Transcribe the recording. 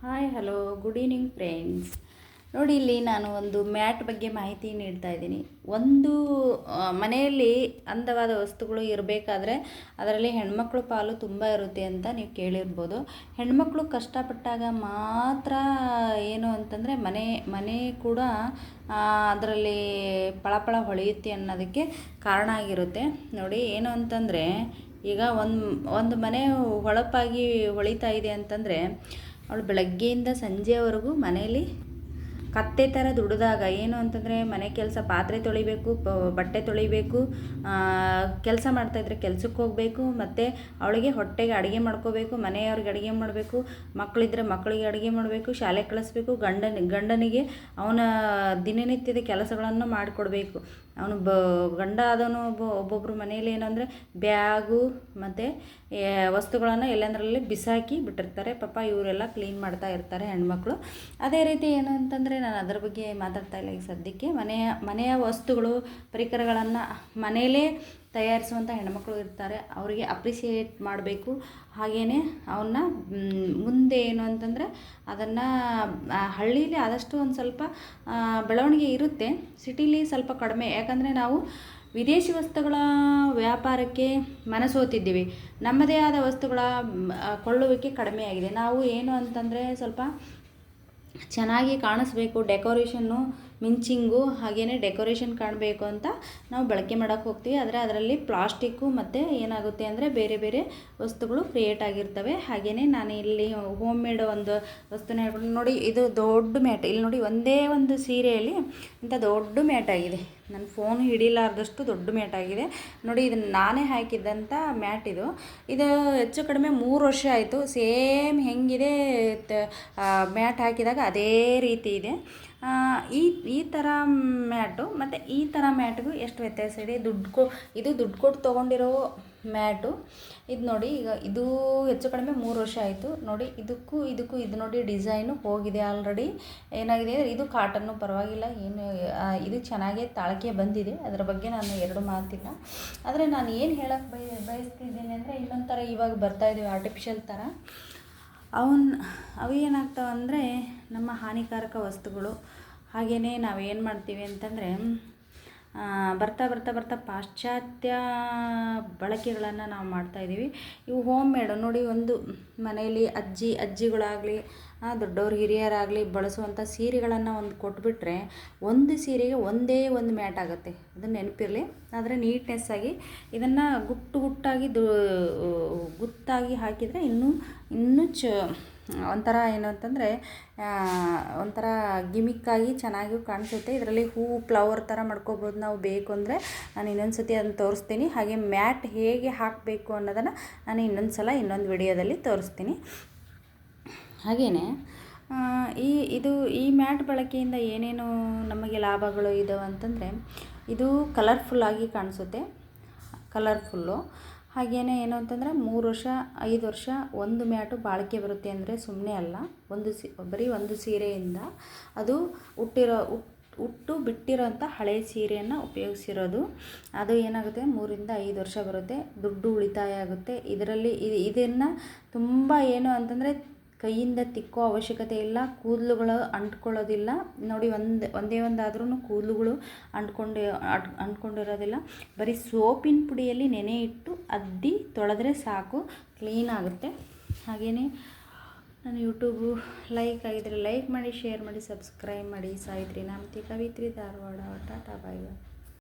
Hi hello good evening friends. ನೋಡಿ, ಇಲ್ಲಿ ನಾನು ಒಂದು ಮ್ಯಾಟ್ ಬಗ್ಗೆ ಮಾಹಿತಿ ನೀಡ್ತಾ ಇದ್ದೀನಿ. ಒಂದು ಮನೆಯಲ್ಲಿ ಅಂದವಾದ ವಸ್ತುಗಳು ಇರಬೇಕಾದ್ರೆ ಅದರಲ್ಲಿ ಹೆಣ್ಮಕ್ಳು ಪಾಲು ತುಂಬ ಇರುತ್ತೆ ಅಂತ ನೀವು ಕೇಳಿರ್ಬೋದು. ಹೆಣ್ಮಕ್ಳು ಕಷ್ಟಪಟ್ಟಾಗ ಮಾತ್ರ ಏನು ಅಂತಂದರೆ ಮನೆ ಮನೆ ಕೂಡ ಅದರಲ್ಲಿ ಪಳಪಳ ಹೊಳೆಯುತ್ತೆ ಅನ್ನೋದಕ್ಕೆ ಕಾರಣ ಆಗಿರುತ್ತೆ. ನೋಡಿ, ಏನು ಅಂತಂದರೆ ಈಗ ಒಂದು ಮನೆ ಹೊಳಪಾಗಿ ಹೊಳಿತಾ ಇದೆ ಅಂತಂದರೆ ಅವಳು ಬೆಳಗ್ಗೆಯಿಂದ ಸಂಜೆವರೆಗೂ ಮನೆಯಲ್ಲಿ ಕತ್ತೆ ಥರ ದುಡಿದಾಗ ಏನು ಅಂತಂದರೆ ಮನೆ ಕೆಲಸ, ಪಾತ್ರೆ ತೊಳಿಬೇಕು, ಬಟ್ಟೆ ತೊಳಿಬೇಕು, ಕೆಲಸ ಮಾಡ್ತಾಯಿದ್ರೆ ಕೆಲ್ಸಕ್ಕೆ ಹೋಗಬೇಕು, ಮತ್ತು ಅವಳಿಗೆ ಹೊಟ್ಟೆಗೆ ಅಡುಗೆ ಮಾಡ್ಕೋಬೇಕು, ಮನೆಯವ್ರಿಗೆ ಅಡುಗೆ ಮಾಡಬೇಕು, ಮಕ್ಕಳಿದ್ರೆ ಮಕ್ಕಳಿಗೆ ಅಡುಗೆ ಮಾಡಬೇಕು, ಶಾಲೆ ಕಳಿಸ್ಬೇಕು, ಗಂಡನಿಗೆ ಅವನ ದಿನನಿತ್ಯದ ಕೆಲಸಗಳನ್ನು ಮಾಡಿಕೊಡ್ಬೇಕು. ಅವನು ಗಂಡ ಆದವನು ಒಬ್ಬೊಬ್ಬರು ಮನೆಯಲ್ಲಿ ಏನಂದರೆ ಬ್ಯಾಗು ಮತ್ತು ವಸ್ತುಗಳನ್ನು ಎಲ್ಲಂದರಲ್ಲಿ ಬಿಸಾಕಿ ಬಿಟ್ಟಿರ್ತಾರೆ. ಪಾಪ ಇವರೆಲ್ಲ ಕ್ಲೀನ್ ಮಾಡ್ತಾ ಇರ್ತಾರೆ ಹೆಣ್ಮಕ್ಳು. ಅದೇ ರೀತಿ ಏನು ಅಂತಂದರೆ ನಾನು ಅದರ ಬಗ್ಗೆ ಮಾತಾಡ್ತಾ ಇಲ್ಲ ಈಗ ಸದ್ಯಕ್ಕೆ. ಮನೆಯ ವಸ್ತುಗಳು, ಪರಿಕರಗಳನ್ನು ಮನೆಯಲ್ಲೇ ತಯಾರಿಸುವಂಥ ಹೆಣ್ಮಕ್ಳು ಇರ್ತಾರೆ. ಅವರಿಗೆ ಅಪ್ರಿಸಿಯೇಟ್ ಮಾಡಬೇಕು. ಹಾಗೆಯೇ ಅವನ್ನ ಮುಂದೆ ಏನು ಅಂತಂದರೆ ಅದನ್ನು ಹಳ್ಳೀಲಿ ಆದಷ್ಟು ಒಂದು ಸ್ವಲ್ಪ ಬೆಳವಣಿಗೆ ಇರುತ್ತೆ, ಸಿಟೀಲಿ ಸ್ವಲ್ಪ ಕಡಿಮೆ. ಯಾಕಂದರೆ ನಾವು ವಿದೇಶಿ ವಸ್ತುಗಳ ವ್ಯಾಪಾರಕ್ಕೆ ಮನಸೋತಿದ್ದೀವಿ, ನಮ್ಮದೇ ಆದ ವಸ್ತುಗಳ ಕೊಳ್ಳುವಿಕೆ ಕಡಿಮೆ ಆಗಿದೆ. ನಾವು ಏನು ಅಂತಂದರೆ ಸ್ವಲ್ಪ ಚೆನ್ನಾಗಿ ಕಾಣಿಸ್ಬೇಕು, ಡೆಕೋರೇಷನ್ನು, ಮಿಂಚಿಂಗು, ಹಾಗೆಯೇ ಡೆಕೋರೇಷನ್ ಕಾಣಬೇಕು ಅಂತ ನಾವು ಬಳಕೆ ಮಾಡೋಕ್ಕೆ ಹೋಗ್ತೀವಿ. ಆದರೆ ಅದರಲ್ಲಿ ಪ್ಲಾಸ್ಟಿಕ್ಕು ಮತ್ತು ಏನಾಗುತ್ತೆ ಅಂದರೆ ಬೇರೆ ಬೇರೆ ವಸ್ತುಗಳು ಕ್ರಿಯೇಟ್ ಆಗಿರ್ತವೆ. ಹಾಗೆಯೇ ನಾನು ಇಲ್ಲಿ ಹೋಮ್ ಮೇಡ್ ಒಂದು ವಸ್ತುನ ಹೇಳ್ಕೊಂಡು ನೋಡಿ, ಇದು ದೊಡ್ಡ ಮ್ಯಾಟ್. ಇಲ್ಲಿ ನೋಡಿ, ಒಂದೇ ಒಂದು ಸೀರೆಯಲ್ಲಿ ಇಂಥ ದೊಡ್ಡ ಮ್ಯಾಟ್ ಆಗಿದೆ. ನನ್ನ ಫೋನ್ ಹಿಡಿಲಾರ್ದಷ್ಟು ದೊಡ್ಡ ಮ್ಯಾಟ್ ಆಗಿದೆ ನೋಡಿ. ಇದನ್ನು ನಾನೇ ಹಾಕಿದ್ದಂಥ ಮ್ಯಾಟ್ ಇದು ಹೆಚ್ಚು ಕಡಿಮೆ 3 ವರ್ಷ ಆಯಿತು. ಸೇಮ್ ಹೆಂಗಿದೆ ಮ್ಯಾಟ್ ಹಾಕಿದಾಗ ಅದೇ ರೀತಿ ಇದೆ. ಈ ಥರ ಮ್ಯಾಟು ಮತ್ತು ಈ ಥರ ಮ್ಯಾಟ್ಗೂ ಎಷ್ಟು ವ್ಯತ್ಯಾಸ ಇದೆ. ಇದು ದುಡ್ಡು ಕೊಟ್ಟು ತೊಗೊಂಡಿರೋ ಮ್ಯಾಟು. ಇದು ನೋಡಿ, ಈಗ ಇದು ಹೆಚ್ಚು ಕಡಿಮೆ 3 ವರ್ಷ ಆಯಿತು ನೋಡಿ. ಇದಕ್ಕೂ ಇದು ನೋಡಿ, ಡಿಸೈನು ಹೋಗಿದೆ ಆಲ್ರೆಡಿ. ಏನಾಗಿದೆ, ಇದು ಕಾಟನ್ನು ಪರವಾಗಿಲ್ಲ, ಏನು ಇದು ಚೆನ್ನಾಗೇ ತಾಳಿಕೆ ಬಂದಿದೆ. ಅದರ ಬಗ್ಗೆ ನಾನು ಎರಡು ಮಾತಿಲ್ಲ. ಆದರೆ ನಾನು ಏನು ಹೇಳೋಕ್ಕೆ ಬಯಸ್ತಿದ್ದೀನಿ ಅಂದರೆ, ಇನ್ನೊಂದು ಥರ ಇವಾಗ ಬರ್ತಾಯಿದ್ದೀವಿ ಆರ್ಟಿಫಿಷಿಯಲ್ ಥರ. ಅವು ಏನಾಗ್ತಾವಂದರೆ ನಮ್ಮ ಹಾನಿಕಾರಕ ವಸ್ತುಗಳು. ಹಾಗೆಯೇ ನಾವೇನು ಮಾಡ್ತೀವಿ ಅಂತಂದರೆ ಬರ್ತಾ ಪಾಶ್ಚಾತ್ಯ ಬಳಕೆಗಳನ್ನು ನಾವು ಮಾಡ್ತಾಯಿದ್ದೀವಿ. ಇವು ಹೋಮ್ ಮೇಡು ನೋಡಿ. ಒಂದು ಮನೆಯಲ್ಲಿ ಅಜ್ಜಿಗಳಾಗಲಿ, ದೊಡ್ಡವ್ರು ಹಿರಿಯರಾಗಲಿ ಬಳಸುವಂಥ ಸೀರೆಗಳನ್ನು ಒಂದು ಕೊಟ್ಬಿಟ್ರೆ ಒಂದು ಸೀರೆಗೆ ಒಂದೇ ಒಂದು ಮ್ಯಾಟ್ ಆಗುತ್ತೆ. ಅದನ್ನು ನೆನಪಿರಲಿ. ಆದರೆ ನೀಟ್ನೆಸ್ಸಾಗಿ ಇದನ್ನು ಗುಟ್ಟಾಗಿ ಗುತ್ತಾಗಿ ಹಾಕಿದರೆ ಇನ್ನೂ ಒಂಥರ ಏನು ಅಂತಂದರೆ ಒಂಥರ ಗಿಮಿಕ್ಕಾಗಿ ಚೆನ್ನಾಗಿ ಕಾಣಿಸುತ್ತೆ. ಇದರಲ್ಲಿ ಹೂವು, ಫ್ಲವರ್ ಥರ ಮಾಡ್ಕೋಬೋದು ನಾವು. ಬೇಕು ಅಂದರೆ ನಾನು ಇನ್ನೊಂದು ಸತಿ ಅದನ್ನು ತೋರಿಸ್ತೀನಿ. ಹಾಗೆ ಮ್ಯಾಟ್ ಹೇಗೆ ಹಾಕಬೇಕು ಅನ್ನೋದನ್ನು ನಾನು ಇನ್ನೊಂದು ವಿಡಿಯೋದಲ್ಲಿ ತೋರಿಸ್ತೀನಿ. ಹಾಗೆಯೇ ಈ ಮ್ಯಾಟ್ ಬಳಕೆಯಿಂದ ಏನೇನು ನಮಗೆ ಲಾಭಗಳು ಇದಾವೆ ಅಂತಂದರೆ, ಇದು ಕಲರ್ಫುಲ್ಲಾಗಿ ಕಾಣಿಸುತ್ತೆ, ಕಲರ್ಫುಲ್ಲು. ಹಾಗೆಯೇ ಏನು ಅಂತಂದರೆ 3 ವರ್ಷ 5 ವರ್ಷ ಒಂದು ಮ್ಯಾಟು ಬಾಳಿಕೆ ಬರುತ್ತೆ ಅಂದರೆ ಸುಮ್ಮನೆ ಅಲ್ಲ. ಬರೀ ಒಂದು ಸೀರೆಯಿಂದ ಅದು ಉಟ್ಟು ಬಿಟ್ಟಿರೋಂಥ ಹಳೆಯ ಸೀರೆಯನ್ನು ಉಪಯೋಗಿಸಿರೋದು. ಅದು ಏನಾಗುತ್ತೆ, 3 ರಿಂದ 5 ವರ್ಷ ಬರುತ್ತೆ. ದುಡ್ಡು ಉಳಿತಾಯ ಆಗುತ್ತೆ ಇದರಲ್ಲಿ. ಇದನ್ನು ತುಂಬ ಏನು ಅಂತಂದರೆ ಕೈಯಿಂದ ತಿಕ್ಕೋ ಅವಶ್ಯಕತೆ ಇಲ್ಲ. ಕೂದಲುಗಳು ಅಂಟ್ಕೊಳ್ಳೋದಿಲ್ಲ ನೋಡಿ. ಒಂದೇ ಒಂದಾದ್ರೂ ಕೂದಲುಗಳು ಅಂಟ್ಕೊಂಡಿರೋದಿಲ್ಲ. ಬರೀ ಸೋಪಿನ ಪುಡಿಯಲ್ಲಿ ನೆನೆ ಇಟ್ಟು ಅದ್ದಿ ತೊಳೆದ್ರೆ ಸಾಕು, ಕ್ಲೀನ್ ಆಗುತ್ತೆ. ಹಾಗೆಯೇ ನನ್ನ ಯೂಟ್ಯೂಬು ಲೈಕ್ ಆಗಿದ್ದರೆ ಲೈಕ್ ಮಾಡಿ, ಶೇರ್ ಮಾಡಿ, ಸಬ್ಸ್ಕ್ರೈಬ್ ಮಾಡಿ. ಸಾವಿತ್ರಿ ನಾಮತಿ, ಕವಿತ್ರಿ ಧಾರವಾಡ. ಟಾಟಾ, ಬಾಯ್ ಬಾಯ್.